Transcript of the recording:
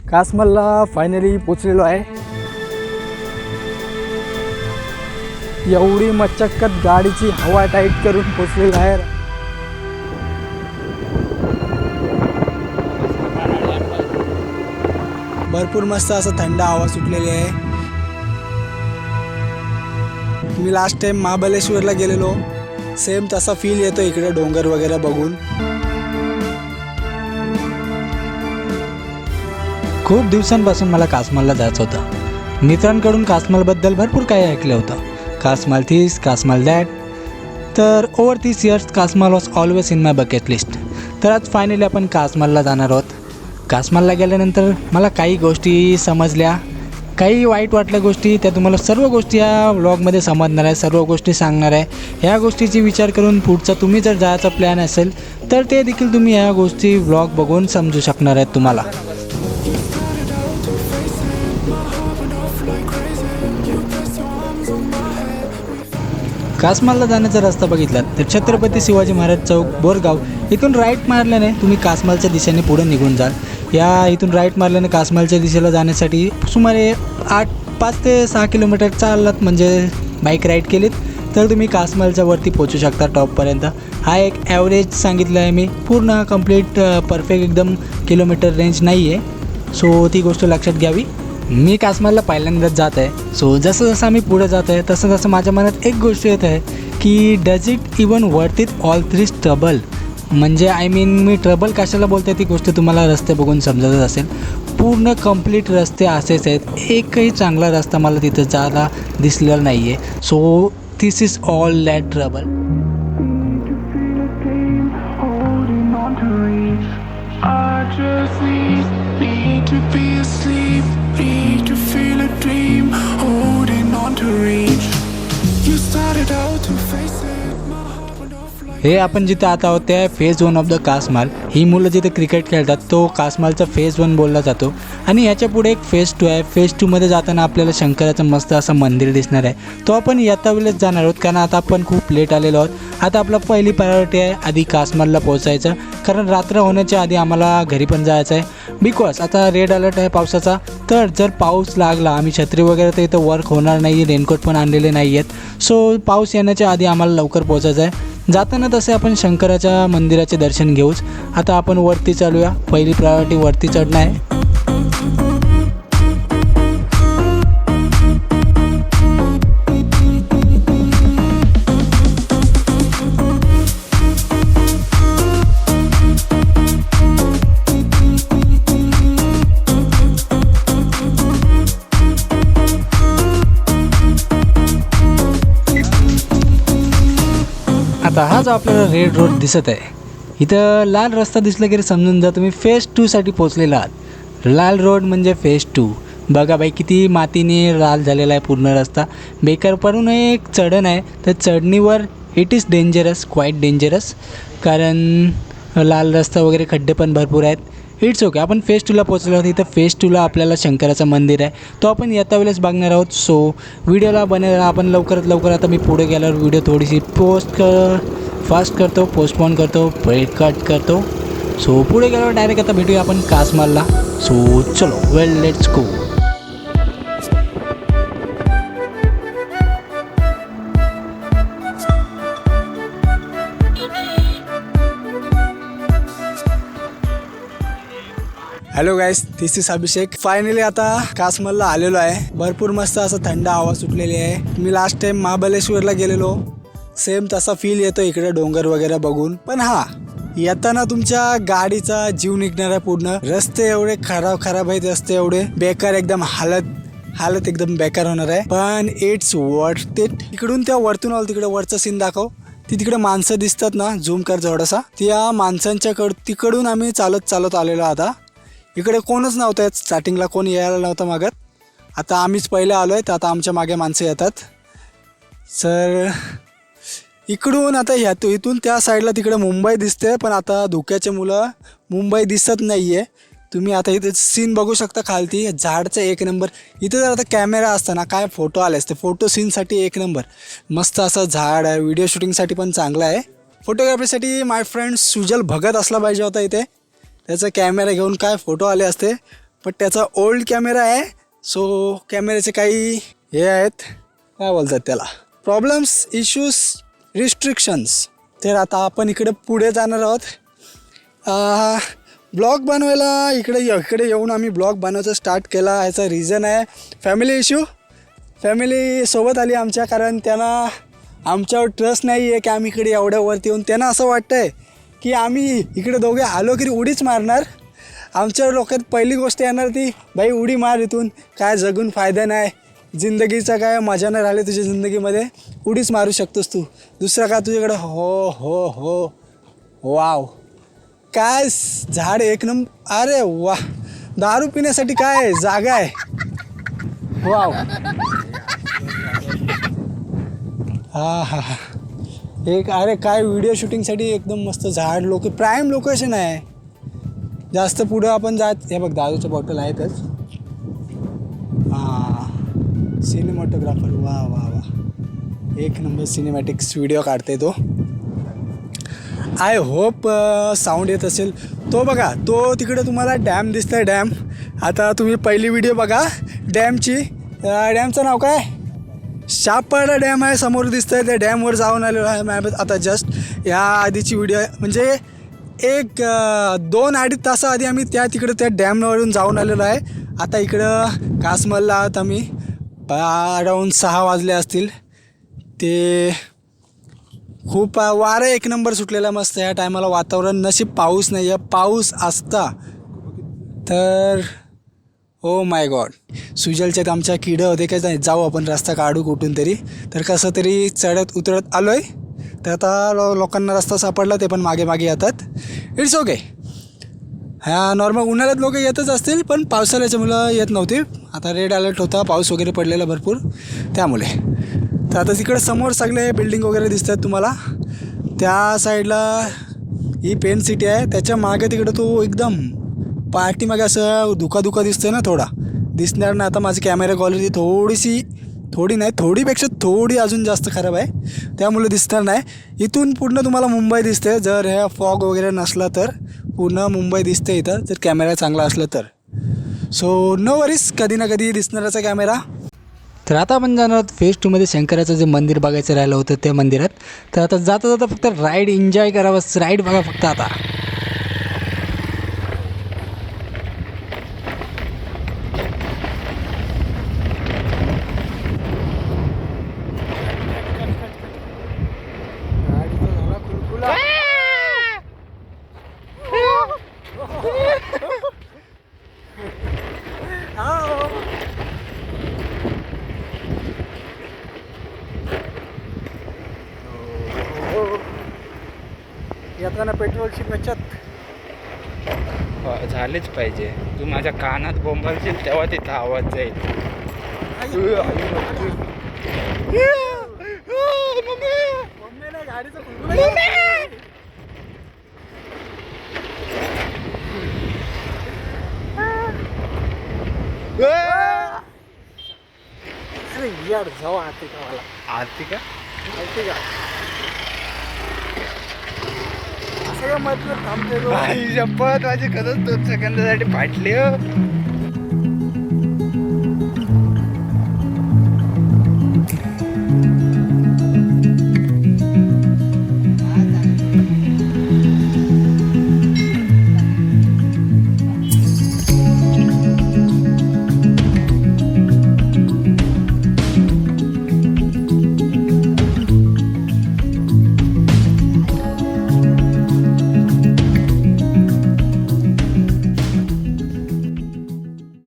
कासमलला finally पोचलेलो आहे। एवढी मचक्कत गाडीची हवा टाईट करून पोचलेलो आहे। भरपूर मस्त असं थंड हवा सुटलेली आहे। मी लास्ट टाइम महाबळेश्वरला गेलेलो, सेम तसा फील येतो इकडे डोंगर वगैरे बघून। खूप दिवसांपासून मला कासमलला जायचं होतं। मित्रांकडून कासमलबद्दल भरपूर काही ऐकलं होतं, कासमल थिस कासमल दॅट। तर over 30 years Kasmal was always in my bucket list. तर आज फायनली आपण कासमलला जाणार आहोत। कासमलला गेल्यानंतर मला काही गोष्टी समजल्या, काही वाईट वाटल्या गोष्टी, त्या तुम्हाला सर्व गोष्टी या व्लॉगमध्ये समजणार आहे, सर्व गोष्टी सांगणार आहे। ह्या गोष्टीची विचार करून पुढचा तुम्ही जर जायचा प्लॅन असेल तर ते देखील तुम्ही ह्या गोष्टी व्लॉग बघून समजू शकणार आहेत तुम्हाला। कासमलला जाण्याचा रस्ता बघितलात तर छत्रपती शिवाजी महाराज चौक बोरगाव इथून राईट मारल्याने तुम्ही कासमलच्या दिशेने पुढे निघून जाल। इथून राईट मारल्याने कासमलच्या दिशेला जाण्यासाठी सुमारे 5 ते 6 किलोमीटर चाललात, म्हणजे बाईक राईड केलीत तर तुम्ही कासमलच्या वरती पोहोचू शकता टॉपपर्यंत। हा एक ॲव्हरेज सांगितलं आहे मी, पूर्ण कंप्लीट परफेक्ट एकदम किलोमीटर रेंज नाही आहे, सो ती गोष्ट लक्षात घ्यावी। मी कासमलला पहिल्यांदाच जात आहे, सो जसं जसं आम्ही पुढे जात आहे तसं तसं माझ्या मनात एक गोष्ट येत आहे की does it even worth it all this trouble. म्हणजे मी ट्रबल कशाला बोलते ती गोष्ट तुम्हाला रस्ते बघून समजतच असेल। पूर्ण कंप्लीट रस्ते असेच आहेत, एकही चांगला रस्ता मला तिथं जायला दिसलेला नाही आहे। So this is all that trouble. हे आपण जिथे आता आहोत ते फेज 1 ऑफ द कासमल। ही मुलं जिथे क्रिकेट खेळतात तो कासमलचा फेज 1 बोलला जातो। आणि ह्याच्या पुढे एक फेज 2 आहे। फेज 2मध्ये जाताना आपल्याला शंकराचं मस्त असं मंदिर दिसणार आहे, तो आपण येता वेळेस जाणार आहोत, कारण आता आपण खूप लेट आलेलो आहोत। आता आपला पहिली प्रायोरिटी आहे आधी कासमलला पोहोचायचं, कारण रात्र होण्याच्या आधी आम्हाला घरी पण जायचं आहे। बिकॉज आता रेड अलर्ट आहे पावसाचा, तर जर पाऊस लागला, आम्ही छत्री वगैरे तर इथं वर्क होणार नाही, रेनकोट पण आणलेले नाही आहेत, सो पाऊस येण्याच्या आधी आम्हाला लवकर पोहोचायचं आहे। जाताना तसे आपण शंकराच्या मंदिराचे दर्शन घेऊच। आता आपण वरती चालूया, पहिली प्रायोरिटी वरती चढणं आहे। आता हा जो आपल्याला रेड रोड दिसत आहे, इथं लाल रस्ता दिसला की समजून जा तुम्ही फेज 2साठी पोचलेला आहात। लाल रोड म्हणजे फेज 2। बघा बाई किती मातीने लाल झालेला आहे पूर्ण रस्ता। बेकार पडून एक चढण आहे, तर चढणीवर it is dangerous, quite dangerous, कारण लाल रस्ता वगैरे खड्डे पण भरपूर आहेत। इट्स ओके, आपण फेज 2ला पोचलो आहोत। इथं फेज 2ला आपल्याला शंकराचं मंदिर आहे, तो आपण येता वेळेस बघणार आहोत। सो व्हिडिओला बनेल आपण लवकरात लवकर। आता मी पुढे गेल्यावर व्हिडिओ थोडीशी फास्ट करतो, पोस्टपोन करतो, कट करतो। सो पुढे गेल्यावर डायरेक्ट आता भेटूया आपण कासमलला। सो चलो well let's go. Hello guys, this is Abhishek. Finally आता कासमलला आलेलो आहे। भरपूर मस्त असं थंड हवा सुटलेली आहे। मी लास्ट टाइम महाबळेश्वरला गेलेलो, सेम तसा फील येतो इकडे डोंगर वगैरे बघून। पण हा येताना तुमच्या गाडीचा जीव निघणार आहे पूर्ण। रस्ते एवढे खराब आहेत, रस्ते एवढे बेकार, एकदम हालत एकदम बेकार होणार आहे, पण इट्स वर्थ इट। इकडून त्या वरतून आलो, तिकडे वरचा सीन दाखव, तिकडे माणसं दिसतात ना, झूम कर थोडासा, त्या माणसांच्या तिकडून आम्ही चालत आलेलो। आता इकडे कोणच नव्हतं, स्टार्टिंगला कोण यायला नव्हतं मागत। आता आम्हीच पहिले आलो आहे, तर आता आमच्या मागे माणसं येतात। सर इकडून आता इथून त्या साईडला तिकडे मुंबई दिसते, पण आता धुक्याचे मुलं मुंबई दिसत नाही आहे। तुम्ही आता इथे सीन बघू शकता, खालती झाडचं एक नंबर। इथे जर आता कॅमेरा असताना काय फोटो आले असते, फोटो सीनसाठी एक नंबर, मस्त असं झाड आहे, व्हिडिओ शूटिंगसाठी पण चांगलं आहे। फोटोग्राफीसाठी माय फ्रेंड सुजल भगत असला पाहिजे होता इथे, त्याचा कॅमेरा घेऊन काय फोटो आले असते। पण त्याचा ओल्ड कॅमेरा आहे. सो कॅमेऱ्याचे काही हे आहेत, काय बोलतात त्याला, प्रॉब्लेम्स, इश्यूज, रिस्ट्रिक्शन्स. तर आता आपण इकडे पुढे जाणार आहोत. ब्लॉग बनवायला इकडे येऊन आम्ही ब्लॉग बनवायचा स्टार्ट केला. याचा रिझन आहे फॅमिली इश्यू. फॅमिली सोबत आली आमच्या, कारण त्यांना आमच्यावर ट्रस्ट नाही आहे की आम्ही इकडे एवढ्या वरती येऊन. त्यांना असं वाटतं आहे की आम्ही इकडे दोघे आलो की उडीच मारणार. आमच्या डोक्यात पहिली गोष्ट येणार ती, भाई उडी मार इथून, काय जगून फायदा नाही, जिंदगीचा काय मजा नाही राहिली तुझ्या जिंदगीमध्ये, उडीच मारू शकतोस तू, दुसरा का तुझ्याकडं. हो हो हो, वाव, काय झाड एक नंबर. अरे वा, दारू पिण्यासाठी काय जागा आहे. वाव, हा हा हा, एक अरे काय व्हिडिओ शूटिंगसाठी एकदम मस्त झाड. प्राईम लोकेशन आहे. जास्त पुढं आपण जात, हे बघ दारूचं बॉटल आहेतच. हां, सिनेमॅटोग्राफर, वा वा वा, एक नंबर सिनेमॅटिक्स व्हिडिओ काढते तो. आय होप साऊंड येत असेल. तो बघा, तो तिकडे तुम्हाला डॅम दिसतंय, डॅम. आता तुम्ही पहिली व्हिडिओ बघा डॅमची. डॅमचं नाव काय, शापपाडा डॅम आहे, समोर दिसतंय. त्या डॅमवर जाऊन आलेलो आहे मॅम आता जस्ट. या आधीची व्हिडिओ म्हणजे एक 2-2.5 तासाआधी आम्ही तिकडं त्या डॅमवरून जाऊन आलेलो आहे. आता इकडं कासमलला आहोत आम्ही. अराऊंड 6 वाजले असतील. ते खूप वारं एक नंबर सुटलेला मस्त या टायमाला. वातावरण, नशीब पाऊस नाही आहे. पाऊस असता तर ओ माय गॉड. सुजलच्यात आमच्या किडं होते काय, नाही जाऊ आपण रस्ता काढू कुठून तरी. तर कसं तरी चढत उतरत आलो आहे. तर आता लोकांना रस्ता सापडला, ते पण मागे मागे येतात. It's okay. ह्या नॉर्मल उन्हाळ्यात लोक येतच असतील, पण पावसाळ्याच्या मुलं येत नव्हती. आता रेड अलर्ट होता, पाऊस वगैरे पडलेला भरपूर त्यामुळे. तर आता तिकडे समोर सगळे बिल्डिंग वगैरे दिसतात तुम्हाला. त्या साईडला ही पेन सिटी आहे. त्याच्या मागे तिकडं तो एकदम पाठीमागे असं धुका दिसतोय ना, थोडा दिसणार ना. आता माझी कॅमेरा क्वालिटी थोडीपेक्षा थोडी अजून जास्त खराब आहे, त्यामुळे दिसणार नाही. इथून पूर्ण तुम्हाला मुंबई दिसते. जर ह्या फॉग वगैरे नसला तर पूर्ण मुंबई दिसते इथं, जर कॅमेरा चांगला असला तर. सो नो वरीज, कधी ना कधी दिसणाराचा कॅमेरा. तर आता आपण जाणार आहोत फेज 2मध्ये शंकराचं जे मंदिर बघायचं राहिलं होतं त्या मंदिरात. तर आता जाता जाता फक्त राईड एन्जॉय करावं, राईड बघा फक्त आता. येताना पेट्रोलची बचत झालेच पाहिजे. तू माझ्या कानात बोंबालशील तेव्हा तिथं आवाज जाईल. अरे यार, जाऊ आरती का मला, आरती का असं का मतलब थांबते तो. आई शपथ, माझी खरंच 2 सेकंदासाठी फाटली.